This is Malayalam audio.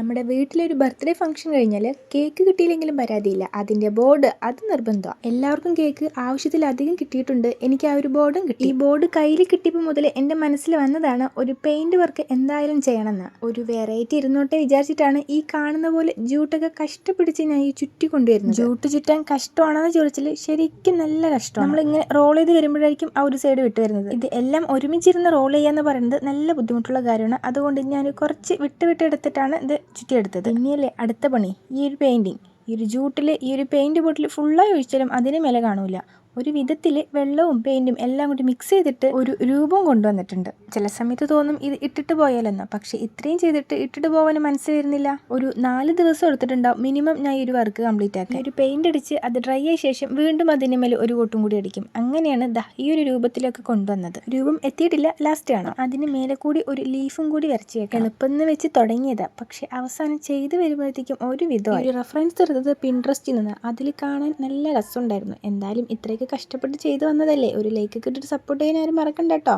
നമ്മുടെ വീട്ടിലൊരു ബർത്ത്ഡേ ഫംഗ്ഷൻ കഴിഞ്ഞാൽ കേക്ക് കിട്ടിയില്ലെങ്കിലും പരാതിയില്ല. അതിൻ്റെ ബോർഡ് അത് നിർബന്ധമാണ്. എല്ലാവർക്കും കേക്ക് ആവശ്യത്തിലധികം കിട്ടിയിട്ടുണ്ട്. എനിക്ക് ആ ഒരു ബോർഡും കിട്ടി. ഈ ബോർഡ് കയ്യിൽ കിട്ടിയപ്പോൾ മുതൽ എൻ്റെ മനസ്സിൽ വന്നതാണ് ഒരു പെയിൻറ് വർക്ക് എന്തായാലും ചെയ്യണമെന്ന്. ഒരു വെറൈറ്റി ഇരുന്നോട്ടെ വിചാരിച്ചിട്ടാണ് ഈ കാണുന്ന പോലെ ജൂട്ടൊക്കെ കഷ്ടപ്പിടിച്ച് ഞാൻ ഈ ചുറ്റി കൊണ്ടുവരുന്നത്. ജൂട്ട് ചുറ്റാൻ കഷ്ടമാണെന്ന് ചോദിച്ചാൽ ശരിക്കും നല്ല കഷ്ടമാണ്. നമ്മളിങ്ങനെ റോൾ ചെയ്ത് വരുമ്പോഴായിരിക്കും ആ ഒരു സൈഡ് വിട്ട് വരുന്നത്. ഇത് എല്ലാം ഒരുമിച്ചിരുന്ന് റോൾ ചെയ്യാന്ന് പറയുന്നത് നല്ല ബുദ്ധിമുട്ടുള്ള കാര്യമാണ്. അതുകൊണ്ട് ഞാൻ കുറച്ച് വിട്ട് എടുത്തിട്ടാണ് ഇത് ചുറ്റിയെടുത്തത്. ഇനിയല്ലേ അടുത്ത പണി, ഈ ഒരു പെയിൻറ്റിങ്. ഈ ഒരു ജൂട്ടിൽ ഈ ഒരു പെയിൻറ് ബോട്ടിൽ ഫുള്ളായി ഒഴിച്ചാലും അതിന് മേലെ കാണൂല. ഒരു വിധത്തിൽ വെള്ളവും പെയിൻറ്റും എല്ലാം കൂടി മിക്സ് ചെയ്തിട്ട് ഒരു രൂപം കൊണ്ടുവന്നിട്ടുണ്ട്. ചില സമയത്ത് തോന്നും ഇത് ഇട്ടിട്ട് പോയാലെന്ന്. പക്ഷെ ഇത്രയും ചെയ്തിട്ട് ഇട്ടിട്ട് പോകാൻ മനസ്സിൽ വരുന്നില്ല. ഒരു 4 ദിവസം എടുത്തിട്ടുണ്ടാവും മിനിമം ഞാൻ ഈ ഒരു വർക്ക് കംപ്ലീറ്റ് ആക്കാൻ. ഒരു പെയിൻ്റ് അടിച്ച് അത് ഡ്രൈ ആയ ശേഷം വീണ്ടും അതിന് മേലെ ഒരു കോട്ടും കൂടി അടിക്കും. അങ്ങനെയാണ് ഈ ഒരു രൂപത്തിലൊക്കെ കൊണ്ടുവന്നത്. രൂപം എത്തിയിട്ടില്ല, ലാസ്റ്റ് ആണ്. അതിന് മേലെ കൂടി ഒരു ലീഫും കൂടി വരച്ച് വെക്കണം. എളുപ്പം വെച്ച് തുടങ്ങിയതാ, പക്ഷെ അവസാനം ചെയ്ത് വരുമ്പോഴത്തേക്കും ഒരു വിധമായി. ഒരു റെഫറൻസ് എടുത്തത് പിൻട്രസ്റ്റിൽ നിന്ന്. അതിൽ കാണാൻ നല്ല രസമുണ്ടായിരുന്നു. എന്തായാലും ഇത്രയൊക്കെ കഷ്ടപ്പെട്ട് ചെയ്തു വന്നതല്ലേ, ഒരു ലൈക്ക് ഇട്ടിട്ട് സപ്പോർട്ട് ചെയ്യാൻ ആരും മറക്കണ്ട കേട്ടോ.